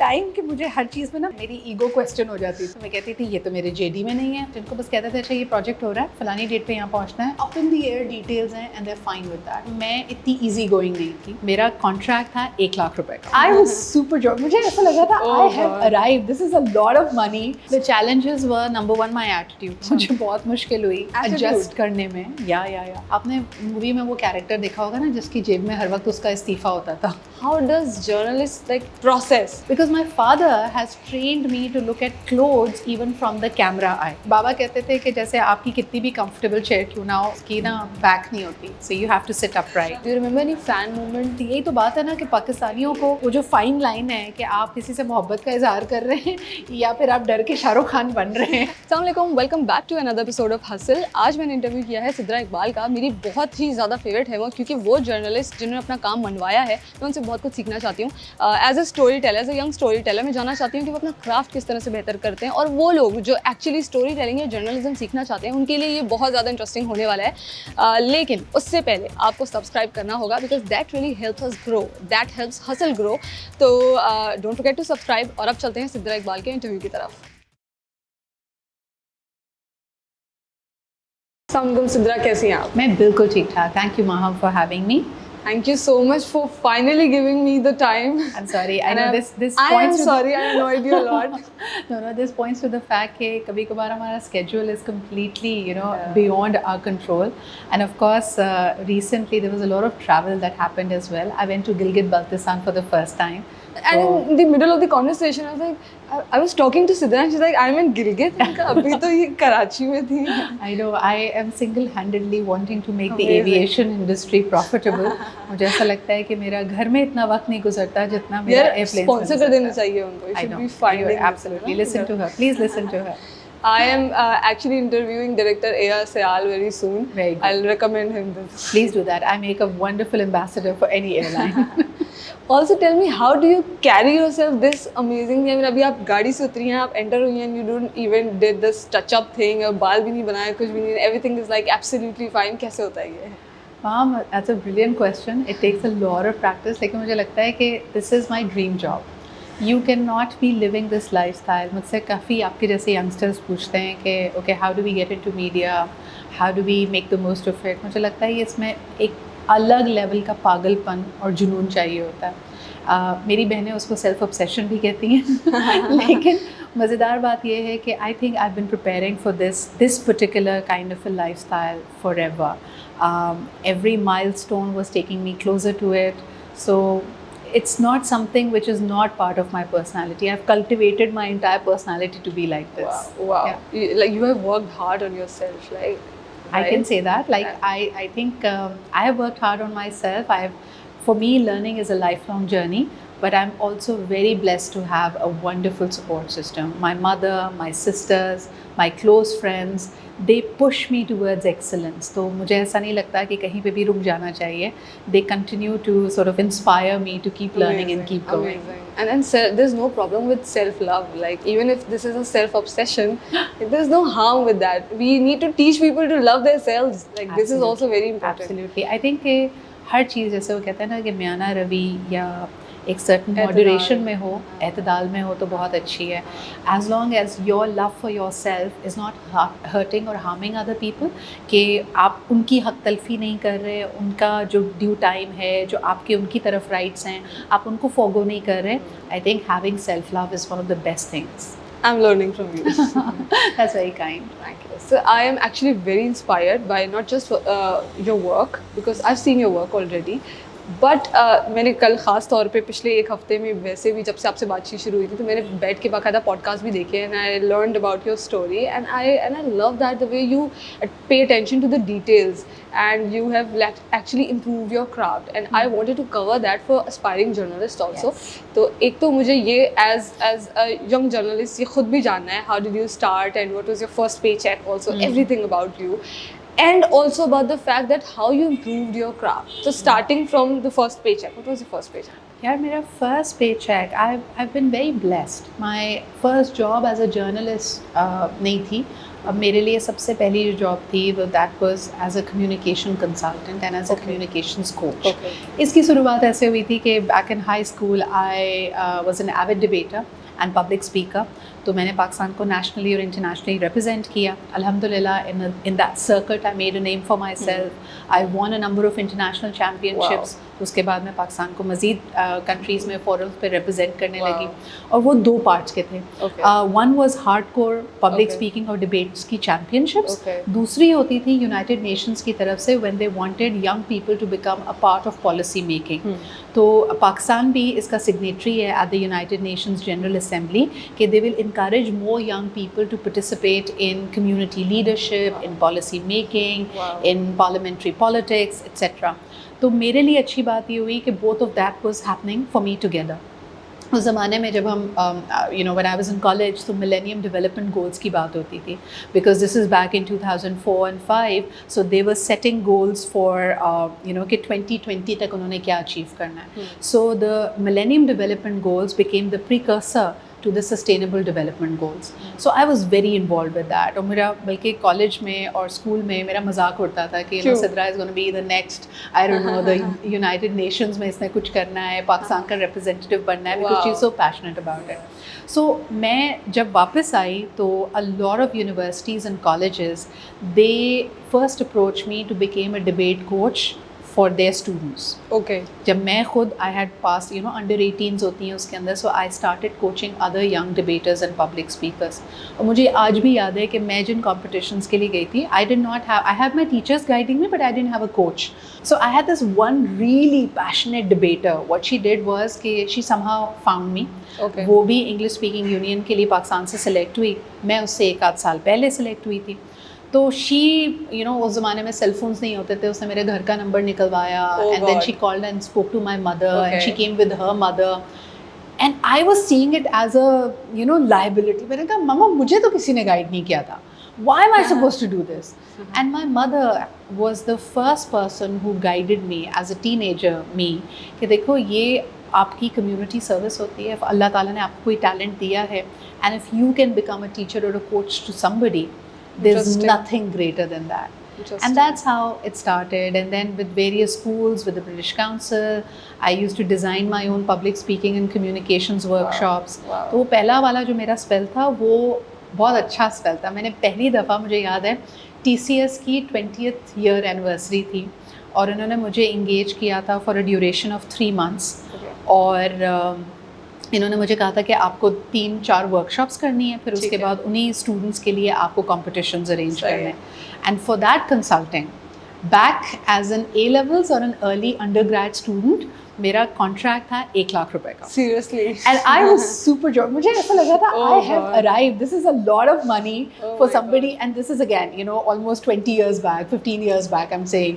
Time कि मुझे हर चीज़ में ना मेरी ईगो क्वेश्चन हो जाती थी। मैं कहती थी ये तो मेरे जेडी में नहीं है, जिनको बस कहते थे अच्छा ये प्रोजेक्ट हो रहा है, फलानी डेट पे यहाँ पहुँचना है, up in the air details हैं and they are fine with that. मैं इतनी ईजी गोइंग नहीं थी। मेरा कॉन्ट्रैक्ट था 1 लाख रुपए का। आई वाज सुपर जॉब, मुझे ऐसा लगा था I have arrived, this is a lot of money. The challenges were number 1 my attitude. मुझे बहुत मुश्किल हुई एडजस्ट करने में। या आपने मूवी में वो कैरेक्टर देखा होगा ना जिसकी जेब में हर वक्त उसका इस्तीफा होता था। How does journalists like process? Because my father has trained me to look at clothes even from the camera eye. बाबा कहते थे कि जैसे आपकी कितनी भी comfortable chair क्यों ना हो, उसकी ना back नहीं होती, so you have to sit upright. Do you remember any fan moment? यही तो बात है ना कि पाकिस्तानियों को वो जो फाइन लाइन है कि आप किसी से मोहब्बत का इजहार कर रहे हैं या फिर आप डर के शाहरुख खान बन रहे हैं। अस्सलाम वालेकुम, welcome back to another episode of Hustle. आज मैंने इंटरव्यू किया है सिद्रा इकबाल का। मेरी बहुत ही ज़्यादा फेवरेट है वो, क्योंकि वो जर्नलिस्ट जिन्होंने अपना काम मनवाया है। मैं उनसे बहुत कुछ सीखना चाहती हूँ। As a story teller, as a young story teller, मैं जानना चाहती हूँ कि वो अपना क्राफ्ट किस तरह से बेहतर करते हैं, और वो लोग जो एक्चुअली स्टोरी टेलिंग या जर्नलिज्म सीखना चाहते हैं उनके लिए ये बहुत ज़्यादा इंटरेस्टिंग होने वाला है। लेकिन उससे पहले आपको सब्सक्राइब करना होगा, because that really helps us grow, that helps hustle grow. तो डोंट फॉरगेट टू सब्सक्राइब। और अब चलते हैं सिद्रा इकबाल के इंटरव्यू की तरफ। सिद्रा, कैसी हैं आप? मैं बिल्कुल ठीक ठाक। Thank you Maham for having me. Thank you so much for finally giving me the time. I'm sorry. I know this I am points to sorry. I annoyed you a lot. No, this points to the fact कि कभी-कभार हमारा schedule is completely, beyond our control. And of course, recently there was a lot of travel that happened as well. I went to Gilgit-Baltistan for the first time. And in the middle of the conversation, I was like, I was talking to Sidra and she's like, I'm in Gilgit. अभी तो ये कराची में थी. I know. I am single-handedly wanting to make the aviation industry profitable. मुझे ऐसा लगता है कि मेरा घर में इतना वक्त नहीं गुजरता जितना मेरा एयरप्लेन स्पॉन्सर कर देना चाहिए उनको. It should be finding. Absolutely. Listen to her. Please listen to her. I am actually interviewing director A.R. Sayal very soon. Very good. I'll recommend him this. Please do that. I make a wonderful ambassador for any airline. Also tell me, how do you carry yourself this amazingly? I mean, अभी आप गाड़ी से उतरी हैं, आप enter हुई हैं, you don't even did this touch-up thing, और बाल भी नहीं बनाए, कुछ भी नहीं, everything is like absolutely fine. कैसे होता है ये? Mom, that's a brilliant question. It takes a lot of practice. लेकिन मुझे लगता है कि this is my dream job. You cannot be living this lifestyle. मुझसे काफ़ी आपके जैसे youngsters पूछते हैं कि okay, how do we get into media? How do we make the most of it? मुझे लगता है कि इसमें एक अलग लेवल का पागलपन और जुनून चाहिए होता है। मेरी बहनें उसको सेल्फ ऑब्सेशन भी कहती हैं। लेकिन मज़ेदार बात यह है कि I think I been preparing for this particular kind of a lifestyle for ever. Every milestone was taking me closer to it, so it's not something which is not part of my personality. I've cultivated my entire personality to be like this. Wow. Yeah. You have worked hard on yourself, like. I can say that. Like I think I have worked hard on myself. For me, learning is a lifelong journey. But I'm also very blessed to have a wonderful support system. My mother, my sisters, my close friends, they push me towards excellence. तो मुझे ऐसा नहीं लगता कि कहीं पे भी रुक जाना चाहिए. They continue to sort of inspire me to keep learning and keep going. Amazing. And then there's no problem with self-love. Like even if this is a self-obsession, there's no harm with that. We need to teach people to love themselves. Like this is also very important. Absolutely. I think कि हर चीज़ जैसे वो कहते हैं ना कि म्याना रवि या एक certain moderation में हो, एतदाल में हो तो बहुत अच्छी है. As long as your love for yourself is not hurting और हार्मिंग अदर पीपल, कि आप उनकी हक तलफी नहीं कर रहे, उनका जो ड्यू टाइम है, जो आपके उनकी तरफ राइट्स हैं, आप उनको फॉरगो नहीं कर रहे. I think having self love is one of the best things. I'm learning from you. That's very kind. Thank you. So I am actually very inspired by not just your work, because I've seen your work already. But मैंने कल ख़ास तौर पे पिछले एक हफ़्ते में वैसे भी जब से आपसे बातचीत शुरू हुई थी तो मैंने बैठ के बाकायदा पॉडकास्ट भी देखे and I learned about your story and I love that the way you pay attention to the details and you have actually improved your craft and I wanted to cover that for aspiring journalists also. तो एक तो मुझे ये as a young journalist ये खुद भी जानना है, how did you start and what was your first paycheck also, everything about you. And also about the fact that how you improved your craft. So starting from the first paycheck, what was your first paycheck? यार मेरा first paycheck I been very blessed. My first job as a journalist नहीं थी. अब मेरे लिए सबसे पहली जो जॉब थी वो that was as a communication consultant and as a communications coach. इसकी शुरुआत ऐसे हुई थी कि back in high school I was an avid debater and public speaker. तो मैंने पाकिस्तान को नेशनली और इंटरनेशनली रिप्रेजेंट किया. अल्हम्दुलिल्लाह in that circuit I made a name for my self. I von a number of international championships. उसके बाद मैं पाकिस्तान को मज़ीद कंट्रीज़ में फोरम्स पे रिप्रेजेंट करने लगी. और वो 2 पार्ट्स के थे. One was hardcore public speaking और डिबेट्स की चैम्पियनशिप्स. दूसरी होती थी यूनाइटेड नेशंस की तरफ से when they wanted young people to become a part of policy making. तो पाकिस्तान भी इसका सिग्नेटरी है at the United Nations General Assembly कि they will encourage more young people to participate in community leadership, in policy making, in parliamentary politics, etc. तो मेरे लिए अच्छी बात ये हुई कि both of that was happening for me together. उस ज़माने में जब हम when I was in college तो millennium development goals की बात होती थी, because this is back in 2004 and 5, so they were setting goals for कि 2020 तक उन्होंने क्या achieve करना है. So the millennium development goals became the precursor to the sustainable development goals. So I was very involved with that. और मेरा बल्कि college में और स्कूल में मेरा मजाक उड़ता था कि Sidra is going to be the next, I don't know, the United Nations में इसने कुछ करना है, पाकिस्तान का representative बनना है, because she's so passionate about it. So मैं जब वापस आई तो a lot of universities and colleges, they first approached me to become a debate coach for their students. Okay. जब मैं खुद I had passed, under 18s होती हैं उसके अंदर, so I started coaching other young debaters and public speakers. और मुझे आज भी याद है कि मैं जिन competitions के लिए गई थी, I had my teachers guiding me, but I didn't have a coach. So I had this one really passionate debater. What she did was कि she somehow found me. Okay. वो भी English speaking union के लिए पाकिस्तान से select हुई. मैं उससे 1 आध साल पहले select हुई थी. तो शी उस ज़माने में सेल फोन्स नहीं होते थे. उसने मेरे घर का नंबर निकलवाया and then she called and spoke to my mother and she came with her mother and I was seeing it as a liability. मैंने कहा मम्मा मुझे तो किसी ने गाइड नहीं किया था. Why am I supposed to do this? And my mother was the first person who guided me as a teenager, me, कि देखो ये आपकी कम्युनिटी सर्विस होती है. अल्लाह ताला ने आपको कोई टैलेंट दिया है and if you can become a teacher or a coach to somebody, there's nothing greater than that. And that's how it started. And then with various schools, with the British Council, I used to design my own public speaking and communications workshops. तो वो पहला वाला जो मेरा spell था वो बहुत अच्छा स्पेल था. मैंने पहली दफ़ा, मुझे याद है, TCS की 20th year anniversary थी और उन्होंने मुझे इंगेज किया था for a duration of 3 months. और इन्होंने मुझे कहा था कि आपको 3-4 वर्कशॉप्स करनी है, फिर उसके बाद उन्हीं स्टूडेंट्स के लिए आपको कॉम्पिटिशन्स अरेंज करने हैं. And for that consulting back as an A levels और एन अर्ली अंडरग्रेड स्टूडेंट, मेरा कॉन्ट्रैक्ट था 1 लाख रुपए का. Seriously. And I was super joyful. मुझे ऐसा लगा था I have arrived. This is a lot of money for somebody. And this is again, almost 20 years back, 15 years back. I'm saying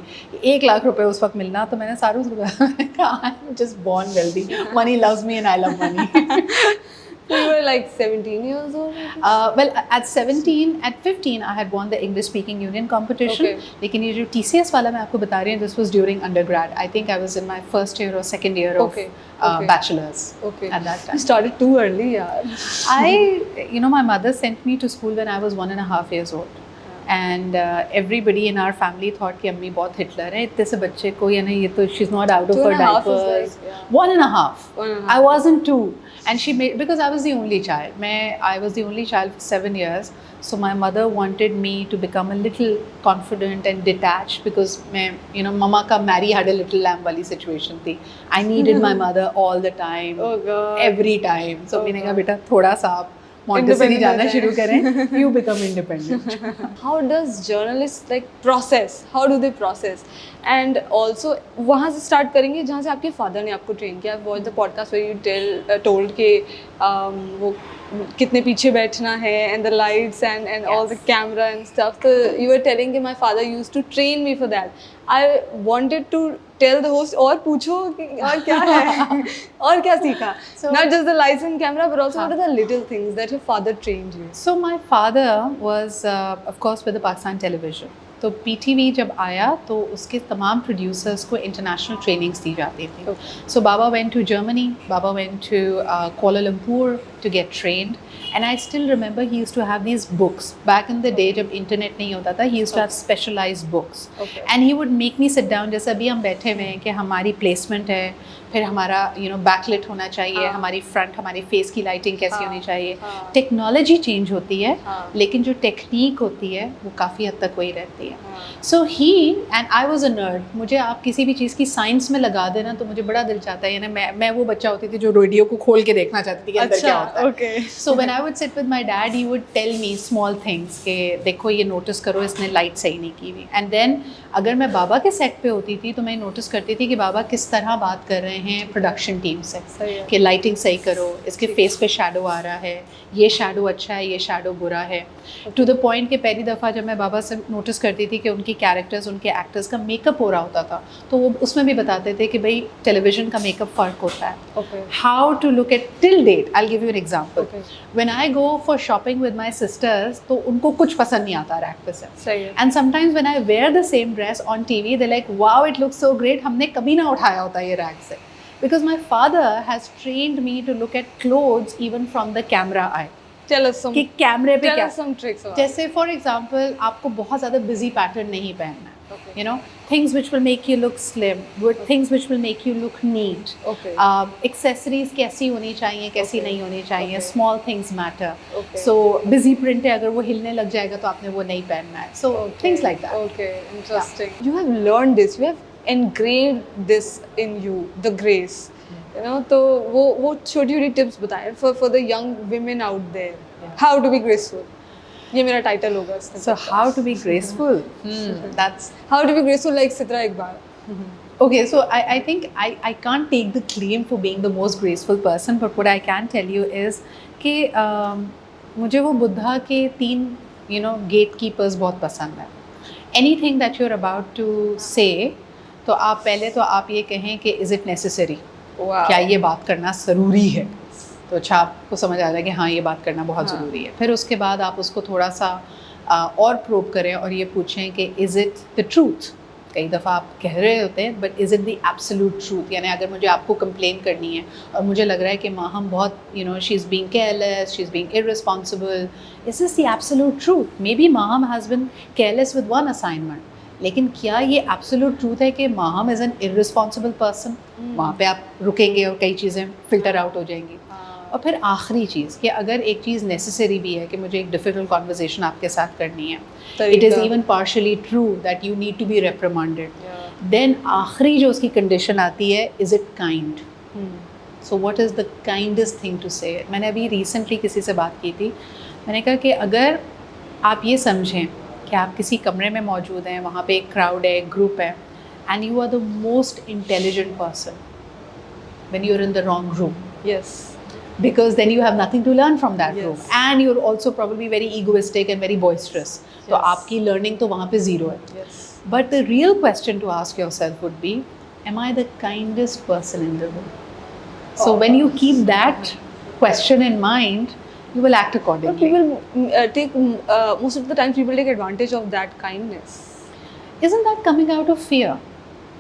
1 lakh रुपए उस वक्त मिलना, तो मैंने सारों से कहा I'm just born wealthy. Money loves me and I love money. So you were like 17 years old? Well, at 17, at 15, I had won the English Speaking Union competition. Okay. लेकिन ये जो TCS वाला मैं आपको बता रही हूँ, this was during undergrad. I think I was in my first year or second year of bachelor's at that time. You started too early, yeah. My mother sent me to school when I was 1.5 years old. And everybody in our family thought कि अम्मी बहुत Hitler है, इतने से बच्चे को, ये तो she's not out of her diapers. 1.5. I wasn't 2. And she made, because I was the only child. I was the only child for 7 years. So my mother wanted me to become a little confident and detached because mama ka marry had a little lamb wali situation thi. I needed my mother all the time. Oh God. Every time. So मैंने कहा बेटा थोड़ा सा आप Montessori जाना शुरू करें, you become independent. How does journalists process? How do they process? And also वहाँ से start करेंगे जहाँ से आपके father ने आपको train किया. Watch the podcast where you told कि वो कितने पीछे बैठना है and the lights and all the camera and stuff. So you were telling कि my father used to train me for that. I wanted to tell the host और पूछो कि और क्या है और क्या सीखा. Not just the lights and camera, but also what are the little things that your father trained you? So my father was of course with the Pakistan television. तो पीटीवी जब आया तो उसके तमाम प्रोड्यूसर्स को इंटरनेशनल ट्रेनिंग्स दी जाती थी. सो बाबा वेंट टू जर्मनी, बाबा went to Kuala Lumpur to get trained. And I still remember he used to have these books. Back in the day, जब इंटरनेट नहीं होता था, he used to have specialized books. And he would make me sit down, जैसे अभी हम बैठे हुए हैं कि हमारी प्लेसमेंट है, फिर हमारा बैकलिट होना चाहिए, हमारी फ्रंट, हमारी फेस की लाइटिंग कैसी होनी चाहिए. टेक्नोलॉजी चेंज होती है, लेकिन जो टेक्निक होती है वो काफ़ी हद तक वही रहती है. So he and I was a nerd. मुझे आप किसी भी चीज़ की साइंस में लगा देना तो मुझे बड़ा दिल चाहता है. यानी मैं वो बच्चा होती थी जो रेडियो को खोल के देखना चाहती थी कि अंदर क्या होता है. So when I would sit with my dad, he would tell me small things कि देखो ये नोटिस करो, इसने लाइट सही नहीं की हुई. एंड देन अगर मैं बाबा के सेट पे होती थी तो मैं नोटिस करती थी कि बाबा किस तरह बात कर रहे हैं प्रोडक्शन टीम से कि लाइटिंग सही करो, इसके फेस पे शैडो आ रहा है, ये शैडो अच्छा है, ये शैडो बुरा है. टू द पॉइंट कि पहली दफ़ा जब मैं बाबा से नोटिस करती थी कि उनकी कैरेक्टर्स, उनके एक्टर्स का मेकअप हो रहा होता था, तो वो उसमें भी बताते थे कि भाई टेलीविज़न का मेकअप फ़र्क होता है. How to look at till date. I give you an example. When I go for shopping with my sisters तो उनको कुछ पसंद नहीं आता रैक पे से. And sometimes when I wear the same dress on TV, they like wow it looks so great. हमने कभी ना उठाया होता ये रैक से. Because my father has trained me to look at clothes even from the camera eye. Tell us some. कि कैमरे पे क्या. Some tricks. जैसे फॉर एग्जांपल आपको बहुत ज़्यादा बिजी पैटर्न नहीं पहनना है. You know, things which will make you look slim, things which will make you look neat. Accessories कैसी होनी चाहिए, कैसी नहीं होनी चाहिए. Small things matter. So busy print है, अगर वो हिलने लग जाएगा तो आपने वो नहीं पहनना है. So things like that. Okay, interesting. You have learned this. You have engraved this in you, the grace. You know, तो वो छोटी-छोटी tips बताएं for the young women out there. How to be graceful. ये मेरा title होगा. So how to be graceful? That's how to be graceful like Sidra Iqbal. Okay, so I think I can't take the claim for being the most graceful person, but what I can tell you is कि मुझे वो बुद्धा के 3 gatekeepers बहुत पसंद है. Anything that you're about to say, तो आप पहले तो आप ये कहें कि is it necessary? क्या ये बात करना ज़रूरी है? तो अच्छा आपको समझ आ रहा है कि हाँ ये बात करना बहुत ज़रूरी है. फिर उसके बाद आप उसको थोड़ा सा और प्रोब करें और ये पूछें कि इज़ इट द ट्रूथ. कई दफ़ा आप कह रहे होते हैं but is it the absolute truth. यानी अगर मुझे आपको कंप्लेन करनी है और मुझे लग रहा है कि माहम बहुत she is being careless, she is being irresponsible, is this the absolute truth? May be Maham has been careless with one assignment, लेकिन क्या ये एब्सोल्यूट ट्रूथ है कि Maham is an irresponsible person? वहाँ पे आप रुकेंगे और कई चीज़ें फ़िल्टर आउट हो जाएंगी. और फिर आखिरी चीज़ कि अगर एक चीज़ नेसेसरी भी है कि मुझे एक डिफ़िकल्ट कॉन्वर्सेशन आपके साथ करनी है, it is even partially true that you need to be reprimanded, then आखिरी जो उसकी कंडीशन आती है, is it kind? So what is the kindest thing to say? मैंने अभी रिसेंटली किसी से बात की थी. मैंने कहा कि अगर आप ये समझें कि आप किसी कमरे में मौजूद हैं, वहाँ पे एक क्राउड है, एक ग्रुप है, and you are the most intelligent person when you are in the wrong room. Yes. Because then you have nothing to learn from that room, and you're also probably very egoistic and very boisterous. तो आपकी learning तो वहाँ पे zero है. But the real question to ask yourself would be, am I the kindest person in the room? So when you keep that question in mind, you will act accordingly. But people take most of the time people take advantage of that kindness. Isn't that coming out of fear?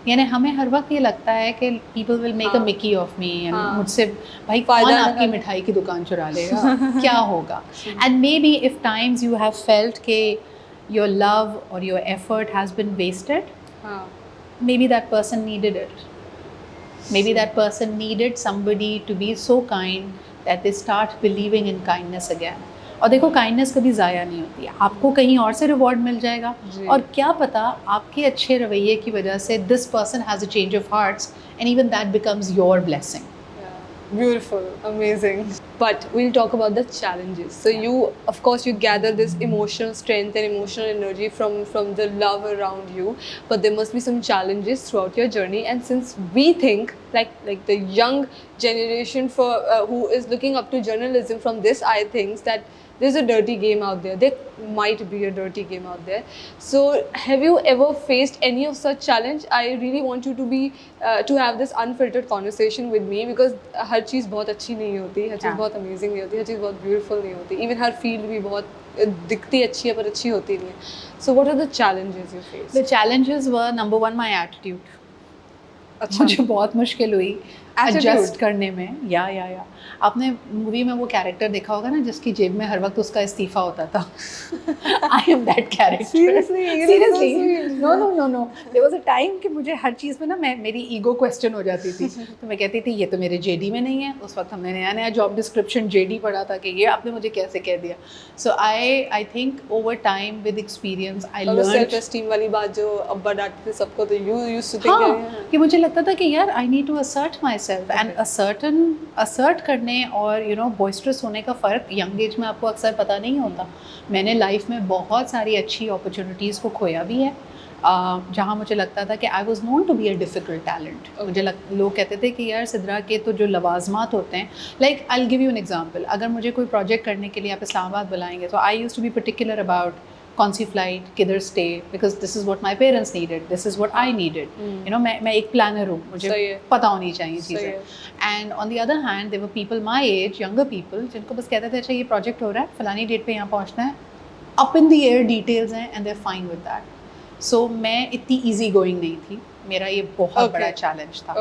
यानी हमें हर वक्त ये लगता है कि people will make a Mickey of me, and मुझसे भाई कौन आपकी मिठाई की दुकान चुरा लेगा, क्या होगा? And maybe if times you have felt कि your love or your effort has been wasted, maybe that person needed it. Maybe that person needed somebody to be so kind that they start believing in kindness again. और देखो kindness कभी ज़ाया नहीं होती है. आपको कहीं और से रिवॉर्ड मिल जाएगा, और क्या पता आपके अच्छे रवैये की वजह से this person has a change of hearts and even that becomes your blessing. Beautiful, amazing. But we'll talk about the challenges. So you, of course, you gather this emotional strength and emotional energy from the love around you. But there must be some challenges throughout your journey. And since we think like the young generation who is looking up to journalism from this eye thinks that there's a dirty game out there. There might be a dirty game out there. So have you ever faced any of such challenge? I really want you to have this unfiltered conversation with me, because हर चीज़ बहुत अच्छी नहीं होती, हर चीज़ बहुत बहुत amazing नहीं होती, हर चीज़ बहुत beautiful नहीं होती, इवन हर फील्ड भी बहुत दिखती अच्छी है पर अच्छी होती नहीं है. So what are the challenges you face? The challenges were number 1 my attitude. अच्छा, मुझे बहुत मुश्किल हुई Attitude? एडजस्ट करने में. या आपने मूवी में वो कैरेक्टर देखा होगा ना जिसकी जेब में हर वक्त उसका इस्तीफा होता था. I am that character. Seriously? You look so seriously. sweet. No there was a time कि मुझे हर चीज़ में ना मेरी ईगो क्वेश्चन हो जाती थी. तो मैं कहती थी ये तो मेरे जेडी में नहीं है. उस वक्त हमने नया जॉब डिस्क्रिप्शन जेडी पढ़ा था कि ये आपने मुझे कैसे कह दिया. So I think over time with experience I और सेल्फ लर्न. एस्टीम वाली बात जो अब्बा डांटते थे सबको, तो यू यूज्ड टू हाँ, थिंक कि मुझे लगता था कि यार I need to assert myself and assert करने और बॉइस्ट्रस होने का फ़र्क यंग एज में आपको अक्सर पता नहीं होता. मैंने लाइफ में बहुत सारी अच्छी अपॉर्चुनिटीज़ को खोया भी है जहाँ मुझे लगता था कि I was known to be a difficult talent. लोग कहते थे कि यार सिद्रा के तो जो लवाजमात होते हैं, like I will give you an example. अगर मुझे कोई प्रोजेक्ट करने के लिए आप इस्लामाबाद बुलाएंगे तो I used to be particular about कौन सी फ्लाइट, किधर stay, because this is what my parents needed, this is what I needed. मैं एक प्लानर हूँ, मुझे पता होनी चाहिए चीज़ें. And on the other hand there were people my age, younger people, जिनको बस कहते थे अच्छा ये प्रोजेक्ट हो रहा है, फलानी डेट पे यहाँ पहुँचना है, up in the air details हैं and they are fine with that. So मैं इतनी ईजी गोइंग नहीं थी. मेरा ये बहुत बड़ा चैलेंज था.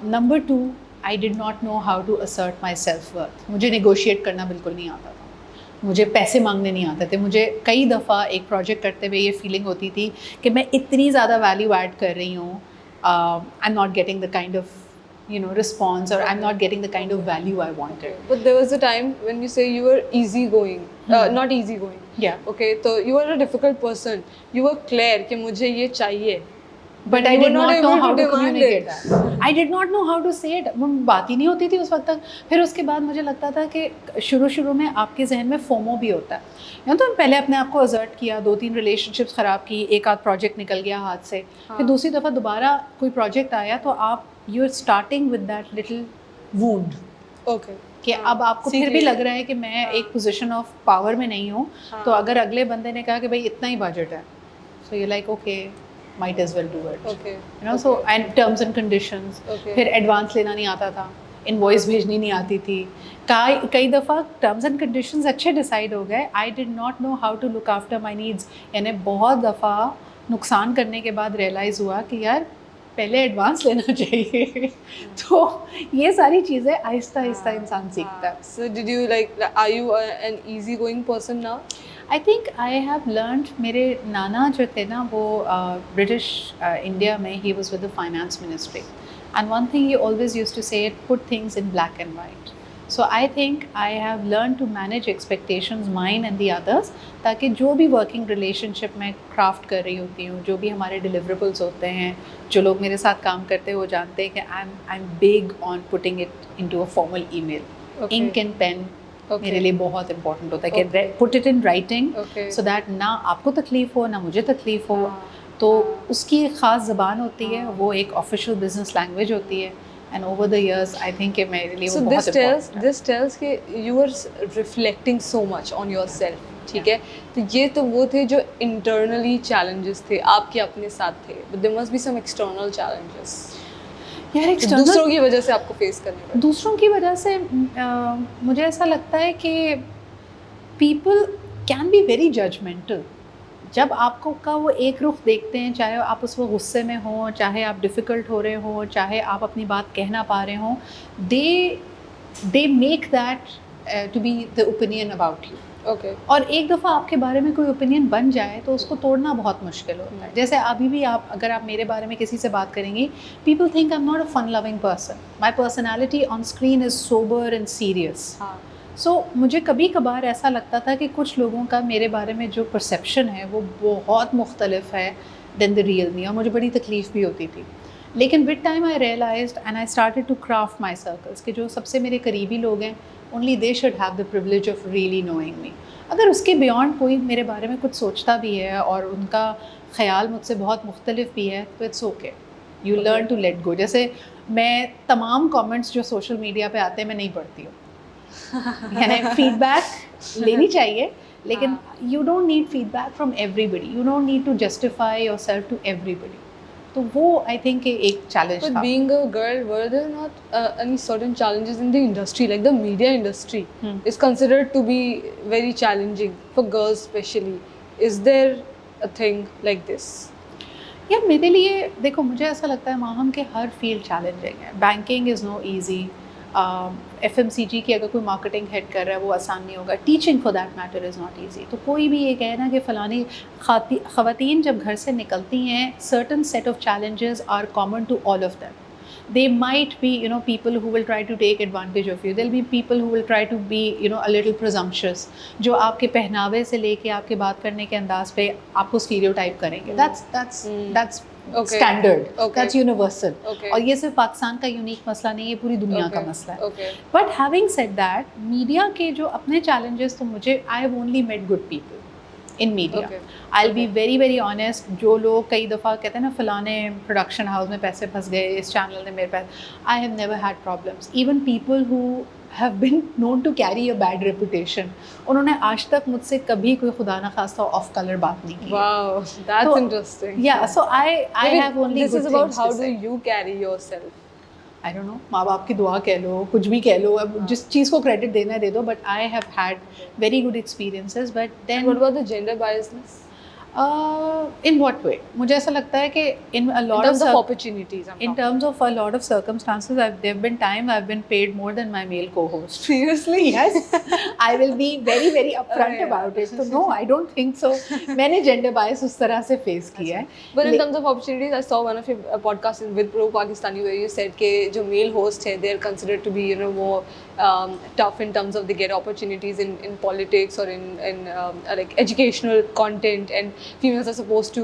Number 2, I did not know how to assert myself worth. मुझे नेगोशिएट करना बिल्कुल नहीं आता था. मुझे पैसे मांगने नहीं आते थे. मुझे कई दफ़ा एक प्रोजेक्ट करते हुए ये फीलिंग होती थी कि मैं इतनी ज़्यादा वैल्यू ऐड कर रही हूँ, आई am not getting the kind of response, or I'm not getting the kind of value I wanted. But there was a time when you say you were easygoing, not easygoing. Yeah. Okay, so you were a difficult person. You were clear कि मुझे ये चाहिए. But I did not know how to communicate that. I did not know how to say it. वो बात ही नहीं होती थी उस वक्त तक. फिर उसके बाद मुझे लगता था कि शुरू में आपके जहन में फोमो भी होता है. तो पहले अपने आप को असर्ट किया, 2-3 रिलेशनशिप्स ख़राब की, एक आध प्रोजेक्ट निकल गया हाथ से. फिर दूसरी दफ़ा दोबारा कोई प्रोजेक्ट आया तो आप you are starting with that little wound. Okay, कि अब आपको फिर भी लग रहा है कि मैं एक पोजीशन ऑफ पावर में नहीं हूँ. तो अगर अगले बंदे ने कहा कि भाई इतना ही बजट है, so you like okay, might as well do it. So and terms and conditions. फिर एडवांस लेना नहीं आता था, इनवॉइस भेजनी नहीं आती थी. कई दफ़ा टर्म्स एंड कंडीशंस अच्छे डिसाइड हो गए. I did not know how to look after my needs. यानी बहुत दफ़ा नुकसान करने के बाद रियलाइज़ हुआ कि यार पहले एडवांस लेना चाहिए. तो ये सारी चीज़ें आहिस्ता इंसान सीखता है. So did you are you an easy going person now? I think I have learned. मेरे नाना जो थे ना वो ब्रिटिश इंडिया में, he was with the finance ministry, and one thing he always used to say, put things in black and white. So I think I have learn to manage expectations mine and the others, ताकि जो भी working relationship में craft कर रही होती हूँ, जो भी हमारे डिलीवरेबल्स होते हैं, जो लोग मेरे साथ काम करते हैं वो जानते हैं कि I am big on putting it into a formal email. Ink and pen मेरे लिए बहुत इंपॉर्टेंट होता है कि put it in writing, so that ना आपको तकलीफ़ हो ना मुझे तकलीफ़ हो. तो उसकी एक ख़ास ज़बान होती है, वो एक ऑफिशियल बिजनेस लैंग्वेज होती है. And over the years I think कि मेरे लिए वो बहुत इंपॉर्टेंट है. दिस टेल्स कि you are reflecting so much on yourself. ठीक है, तो ये तो वो थे जो इंटरनली चैलेंजेस थे आपके अपने साथ थे, but there must be some external challenges यार. दूसरों की वजह से आपको फेस करने पड़े. दूसरों की वजह से मुझे ऐसा लगता है कि people can be very judgmental. जब आपको का वो एक रुख देखते हैं, चाहे आप उस वक्त गुस्से में हों, चाहे आप डिफ़िकल्ट हो रहे हों, चाहे आप अपनी बात कह ना पा रहे हों, they make that to be the opinion about you. Okay. और एक दफ़ा आपके बारे में कोई ओपिनियन बन जाए तो उसको तोड़ना बहुत मुश्किल होता है. जैसे अभी भी अगर आप मेरे बारे में किसी से बात करेंगी, people think I am not a fun loving person. My personality on screen is sober and serious. So मुझे कभी कभार ऐसा लगता था कि कुछ लोगों का मेरे बारे में जो परसेप्शन है वो बहुत मुख्तलिफ है दैन द रियल मी, और मुझे बड़ी तकलीफ़ भी होती थी. लेकिन with time I realized and I started to craft my circles कि जो सबसे मेरे करीबी लोग हैं, only they should have the privilege of really knowing me. अगर उसके बियॉन्ड कोई मेरे बारे में कुछ सोचता भी है और उनका ख्याल मुझसे बहुत मुख्तलिफ भी है, तो it's okay. You learn to let go. जैसे मैं तमाम कमेंट्स जो सोशल मीडिया पे आते हैं मैं नहीं पढ़ती हूँ. यानी फीडबैक लेनी चाहिए, लेकिन you don't need feedback from everybody. You don't need to justify yourself to everybody. तो वो आई थिंक एक चैलेंज But था. being a girl, were there not any certain challenges in the industry, like the media industry is considered to be very challenging for girls especially. Is there a thing like this? यार मेरे लिए देखो, मुझे ऐसा लगता है माहम के हर फील्ड चैलेंजिंग है. Banking is no easy. FMCG की अगर कोई मार्केटिंग हेड कर रहा है वो आसान नहीं होगा. Teaching for that matter is not easy. तो कोई भी ये कहे ना कि फ़लानी ख़वातीन जब घर से निकलती हैं, certain set of challenges are common to all of them. They might be, people who will try to take advantage of you. There'll be people who will try to be, a little presumptuous, जो आपके पहनावे से लेके आपके बात करने के अंदाज पे आपको stereotype करेंगे. That's Okay. standard. Okay. That's universal. Okay. और ये सिर्फ पाकिस्तान का यूनिक मसला नहीं, ये पूरी दुनिया का मसला है. Okay. But having said that, media के जो अपने challenges, तो मुझे I have only met good people in media. Okay. I'll be very very honest. जो लोग कई दफ़ा कहते हैं ना फलाने प्रोडक्शन हाउस में पैसे फंस गए, इस चैनल ने मेरे पास, I have never had problems. Even people who have been known to carry a bad reputation, उन्होंने आज तक मुझसे कभी कोई खुदा ना खास्ता ऑफ कलर बात नहीं की. Wow, that's तो, interesting. Yeah, so I have only this good is about things how to do say. you carry yourself. I don't know, माँ बाप की दुआ कह लो, कुछ भी कह लो, अब जिस चीज़ को क्रेडिट देना है दे दो. But I have had very good experiences. But then And what about the gender biasness? In what way? मुझे ऐसा लगता है कि in a lot In terms of of opportunities, I'm in talking. terms of a lot of circumstances, there have been time I've been paid more than my male co-host. Seriously? Yes, I will be very very upfront yeah. about it. So no, I don't think so. मैंने gender bias उस तरह से face किया है. But in terms of opportunities, I saw one of your podcasts with Pro Pakistani where you said कि जो male hosts हैं, they're considered to be more tough in terms of they get opportunities in politics or in like educational content, and females are supposed to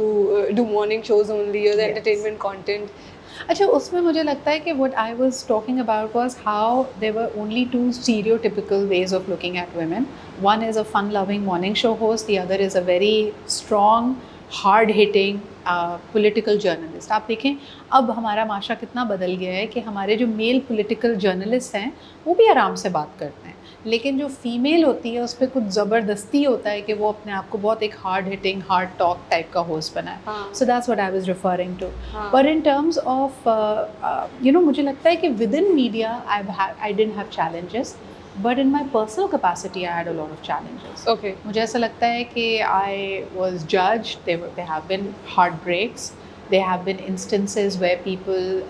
do morning shows only or the Yes. entertainment content. अच्छा, उसमें मुझे लगता है कि what I was talking about was how there were only two stereotypical ways of looking at women. One is a fun-loving morning show host. The other is a very strong, hard-hitting political journalist. आप देखें अब हमारा माशरा कितना बदल गया है कि हमारे जो मेल political journalists हैं वो भी आराम से बात करते हैं, लेकिन जो फीमेल होती है उस पर कुछ ज़बरदस्ती होता है कि वो अपने आप को बहुत एक hard hitting hard talk type का होस्ट बनाए. So that's what I was referring to. But in terms of मुझे लगता है कि within media I didn't have challenges, but in my personal capacity I had a lot of challenges. Okay. मुझे ऐसा लगता है कि आई वॉज जज, they have been heartbreaks, they have been instances where people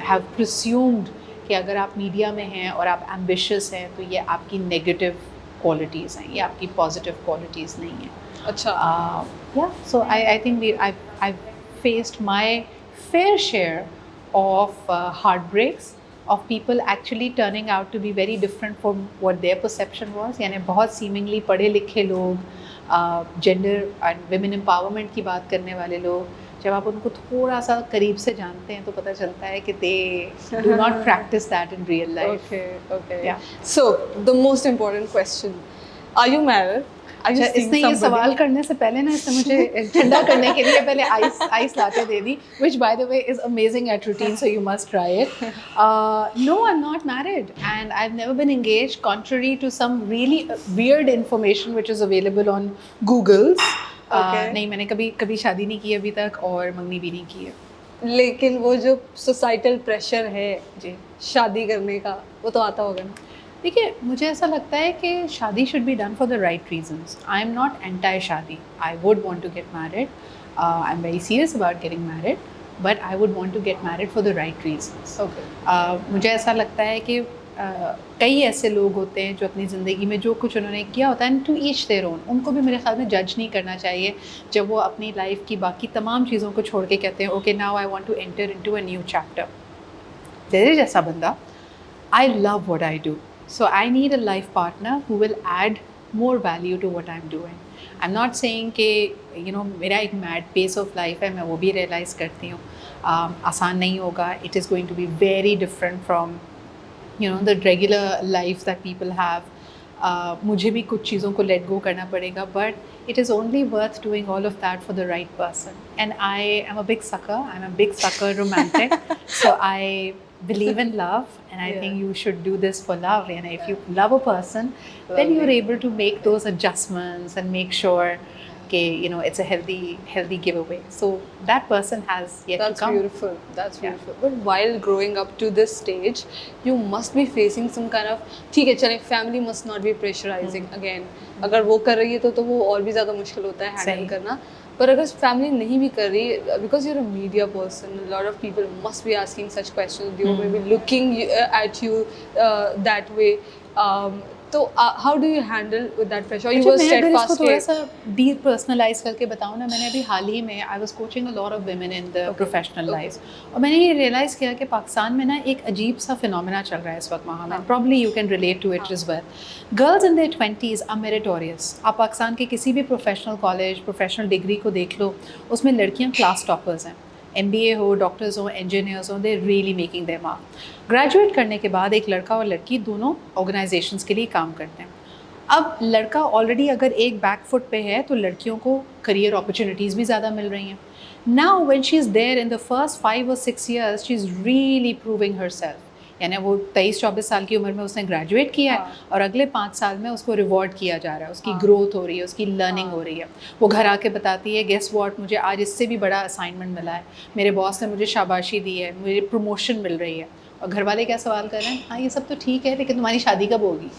have presumed कि अगर आप media में हैं और आप एम्बिशियस हैं तो ये आपकी नेगेटिव क्वालिटीज़ हैं, ये आपकी पॉजिटिव क्वालिटीज़ नहीं हैं. अच्छा. Yeah so I think I faced my fair share of heart breaks of people actually turning out to be very different from what their perception was. यानी बहुत seemingly पढ़े लिखे लोग, gender and women empowerment की बात करने वाले लोग, जब आप उनको थोड़ा सा करीब से जानते हैं तो पता चलता है कि they do not practice that in real life. Okay. Yeah. So the most important question: are you married? Are you seeing इसने ये somebody? सवाल करने से पहले ना इसने मुझे ठंडा करने के लिए पहले ice latte they the, which by the way is amazing at routine, so you must try it. No, I'm not married and I've never been engaged, contrary to some really weird information which is available on Google's. नहीं, मैंने कभी शादी नहीं की अभी तक और मंगनी भी नहीं की है. लेकिन वो जो सोसाइटल प्रेशर है जी शादी करने का, वो तो आता होगा ना. देखिए, मुझे ऐसा लगता है कि शादी should be done for the right reasons. I am not anti shaadi. I would want to get married. I am very serious about getting married, but I would want to get married for the right reasons. मुझे ऐसा लगता है कि कई ऐसे लोग होते हैं जो अपनी ज़िंदगी में जो कुछ उन्होंने किया होता है, टू ईच देयर ओन, उनको भी मेरे ख्याल में जज नहीं करना चाहिए जब वो अपनी लाइफ की बाकी तमाम चीज़ों को छोड़ के कहते हैं okay now I want to enter into a new chapter. तेरे जैसा बंदा, I love what I do, so I need a life partner who will add more value to what I'm doing. I'm not saying कि मेरा एक mad pace of life है, मैं वो भी realize करती हूँ. आसान नहीं होगा. It is going to be very different from the regular life that people have. मुझे भी कुछ चीज़ों को let go करना पड़ेगा, but it is only worth doing all of that for the right person. And I am a big sucker. I'm a big sucker romantic. So I believe in love, and I think you should do this for love. And if you love a person, then you're able to make those adjustments and make sure कि you know it's a healthy giveaway. So that person has yet That's to come. beautiful. That's beautiful. But while growing up to this stage, you must be facing some kind of ठीक है चलें family must not be pressurizing again. अगर वो कर रही है तो वो और भी ज़्यादा मुश्किल होता है handle करना. पर अगर फैमिली नहीं भी कर रही, because you're a media person, a lot of people must be asking such questions. They may be looking at you that way. तो how do you handle with that pressure? You were steadfast. इसको थोड़ा सा depersonalize करके बताऊँ ना, मैंने अभी हाल ही में I was coaching a lot of women in the professional lives, और मैंने ये realize किया कि पाकिस्तान में ना एक अजीब सा phenomena चल रहा है इस वक्त वहाँ में. Probably you can relate to it as well. Girls in their 20s are meritorious. आप पाकिस्तान के किसी भी professional college, professional degree को देख लो, उसमें लड़कियाँ class toppers हैं. MBA हो, डॉक्टर्स हो, इंजीनियर्स हो, they really making their mark. Graduate करने के बाद एक लड़का और लड़की दोनों ऑर्गेनाइजेशंस के लिए काम करते हैं. अब लड़का ऑलरेडी अगर एक बैक फुट पे है तो लड़कियों को करियर अपॉर्चुनिटीज़ भी ज़्यादा मिल रही हैं. Now when she is there in the first 5 or 6 years she is really proving herself. यानी वो 23-24 साल की उम्र में उसने ग्रेजुएट किया है और अगले 5 साल में उसको रिवॉर्ड किया जा रहा है. उसकी ग्रोथ हो रही है, उसकी लर्निंग हो रही है. वो घर आके बताती है गेस व्हाट, मुझे आज इससे भी बड़ा असाइनमेंट मिला है, मेरे बॉस ने मुझे शाबाशी दी है, मुझे प्रमोशन मिल रही है. और घर वाले क्या सवाल कर रहे हैं, हाँ ये सब तो ठीक है लेकिन तुम्हारी शादी कब होगी?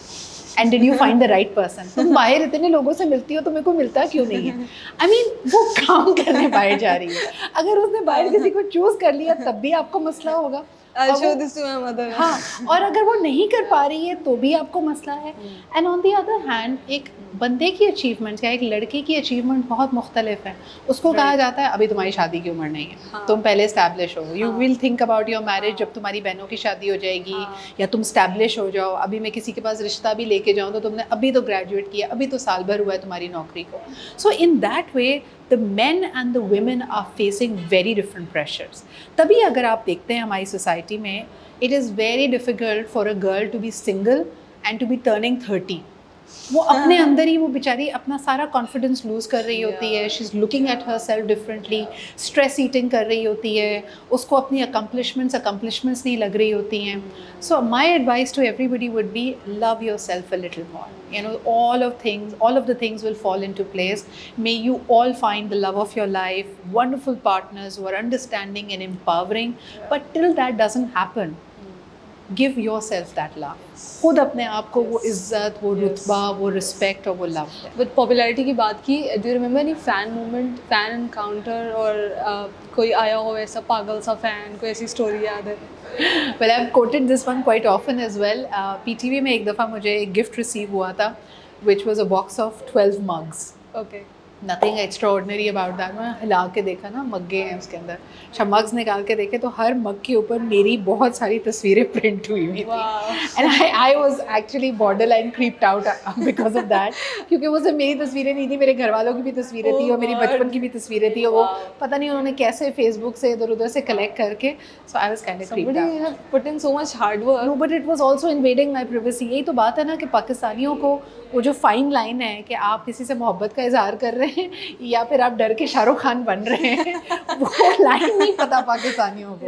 And did you find the right person? तुम बाहर इतने लोगों से मिलती हो, तुम्हें को मिलता क्यों नहीं है? आई मीन वो काम करने बाहर जा रही है. अगर उसने बाहर किसी को चूज कर लिया तब भी आपको मसला होगा. I'll show this to my mother. हाँ, और अगर वो नहीं कर पा रही है तो भी आपको मसला है. And on the other hand एक बंदे की अचीवमेंट या एक लड़के की अचीवमेंट बहुत मुख्तलिफ है. उसको कहा जाता है अभी तुम्हारी शादी की उम्र नहीं है, तुम पहले स्टैब्लिश हो, you will think about your marriage जब तुम्हारी बहनों की शादी हो जाएगी, या तुम स्टैब्लिश हो जाओ. अभी मैं किसी के पास रिश्ता भी लेके जाऊँ तो तुमने अभी तो ग्रेजुएट किया, अभी तो साल भर हुआ है तुम्हारी नौकरी को. So in that way the men and the women are facing very different pressures. तभी अगर आप देखते हैं हमारी सोसाइटी में, it is very difficult for a girl to be single and to be turning 30. वो अपने अंदर ही वो बेचारी अपना सारा कॉन्फिडेंस लूज़ कर रही होती है. She is looking at her self differently, stress eating कर रही होती है, उसको अपनी अकम्पलिशमेंट्स नहीं लग रही होती हैं. So my advice to everybody would be love yourself a little more. You know, all of the things will fall into place. May you all find the love of your life, wonderful partners who are understanding and empowering. But till that doesn't happen, give yourself that love. खुद अपने आप को वो इज्जत, वो रुतबा, वो respect और वो लव. With popularity की बात की, do you remember any fan moment, fan encounter, और कोई आया हो ऐसा पागल सा fan, कोई ऐसी स्टोरी याद है? Well, I've quoted this one quite often as well. PTV में एक दफ़ा मुझे एक गिफ्ट रिसीव हुआ था, which was a box of 12 mugs. Okay. Nothing extraordinary about that. मैं हिला के देखा ना, मग्गे हैं उसके अंदर. अच्छा मग्स निकाल के देखे तो हर मग के ऊपर मेरी बहुत सारी तस्वीरें प्रिंट हुई हुई थी. And I was actually borderline creeped out because of that. क्योंकि वो सिर्फ मेरी तस्वीरें नहीं थी, मेरे घर वालों की भी तस्वीरें थी और मेरी बचपन की भी तस्वीरें थी. और वो पता नहीं उन्होंने कैसे फेसबुक से इधर उधर से कलेक्ट करके. So I was kind of creeped out. Somebody have put in so much hard work. No, but it was also invading my privacy. यही तो बात है ना कि पाकिस्तानियों को वो जो फाइन लाइन है कि आप किसी से मोहब्बत का इजहार कर रहे हैं या फिर आप डर के शाहरुख खान बन रहे हैं, वो लाइन नहीं पता पाकिस्तानियों को.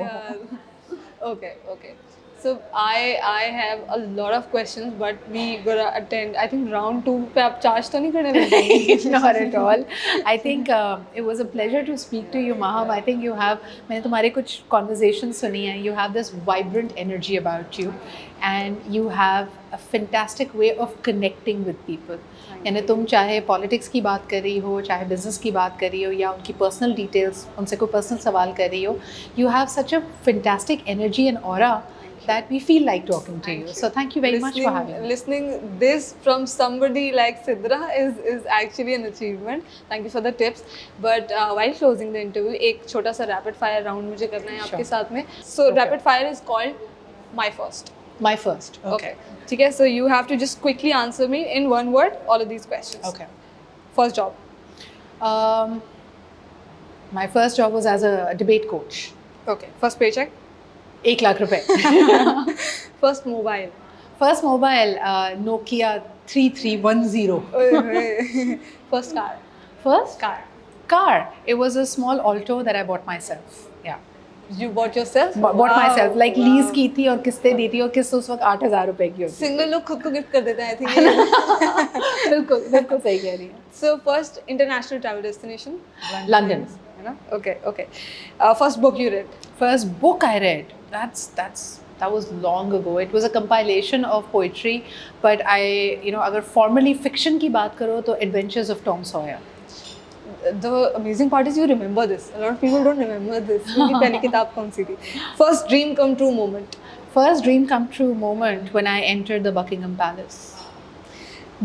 Okay. So I have a lot of questions, but we gonna attend. I think round 2 पे आप charge तो नहीं करने लगे? Not at all. I think it was a pleasure to speak to you, Maham. I think you have, मैंने तुम्हारे कुछ conversations सुनी हैं. You have this vibrant energy about you, and you have a fantastic way of connecting with people. यानी तुम चाहे politics की बात कर रही हो, चाहे बिजनेस की बात कर रही हो, या उनकी पर्सनल डिटेल्स, उनसे कोई पर्सनल सवाल कर रही हो, you have such a fantastic energy and aura that we feel like talking to you. So thank you very much for having me. Listening this from somebody like Sidra is actually an achievement. Thank you for the tips. But while closing the interview, एक छोटा सा rapid fire round मुझे करना है आपके साथ में. So rapid fire is called My First. My first. Okay. ठीक है. So you have to just quickly answer me in one word all of these questions. Okay. First job. My first job was as a debate coach. Okay. First paycheck. 1 lakh रुपए. First mobile. First mobile, Nokia 3310. First car. First car. It was a small Alto that I bought myself. Yeah. You bought yourself? bought myself, like Wow. Lease की थी और किस्तें दी थी, और किस्त उस वक्त 8,000 रुपए की होती Single लोग खुद को गिफ्ट कर देते हैं, I think. थी। बिल्कुल बिल्कुल सही कह रही हैं। So first international travel destination? London. है ना? Okay, okay. First book you read? First book I read, that was long ago. It was a compilation of poetry, but I, अगर formally fiction की बात करो तो Adventures of Tom Sawyer. The amazing part is you remember this. A lot of people don't remember this. उनकी पहली किताब कौन सी थी? First dream come true moment? First dream come true moment when I entered the Buckingham Palace.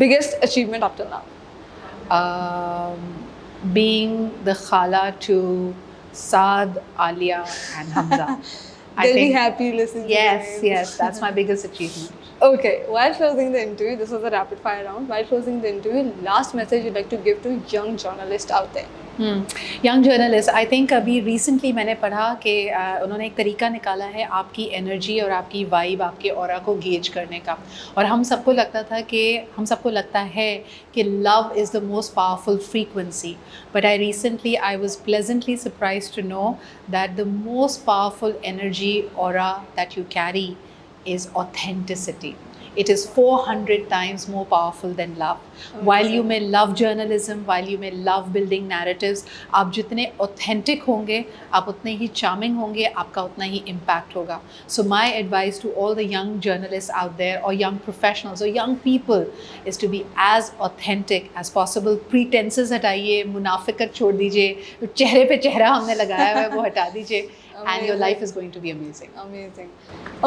Biggest achievement up till now? Being the khala to Saad, Alia and Hamza. They'll be happy listening to Yes, that's my biggest achievement. Okay, while closing the interview, this was a rapid fire round. While closing the interview, last message you'd like to give to young journalists out there? Young journalist, I think अभी recently मैंने पढ़ा कि उन्होंने एक तरीका निकाला है आपकी एनर्जी और आपकी वाइब, आपके ऑरा को गेज करने का। और हम सबको लगता है कि love is the most powerful frequency, but I was pleasantly surprised to know that the most powerful energy aura that you carry is authenticity. It is 400 times more powerful than love. While you may love journalism, while you may love building narratives, आप जितने authentic होंगे, आप उतने ही charming होंगे, आपका उतना ही impact होगा. So my advice to all the young journalists out there, or young professionals, or young people, is to be as authentic as possible. Pretenses हटाइए, मुनाफिकत छोड़ दीजिए, चेहरे पे चेहरा हमने लगाया हुआ है वो हटा दीजिए. And your life is going to be amazing.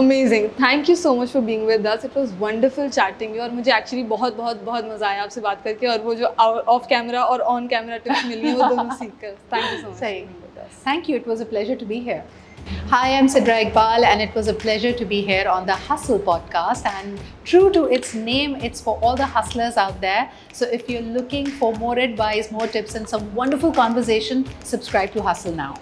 Amazing. Thank you so much for being with us. It was wonderful chatting you. और मुझे actually बहुत मज़ा आया आपसे बात करके, और वो जो off camera और on camera tips मिली हैं वो दोनों सीख कर. Thank you so much for being with us. Thank you. It was a pleasure to be here. Hi, I'm Sidra Iqbal, and it was a pleasure to be here on the Hustle podcast. And true to its name, it's for all the hustlers out there. So if you're looking for more advice, more tips, and some wonderful conversation, subscribe to Hustle now.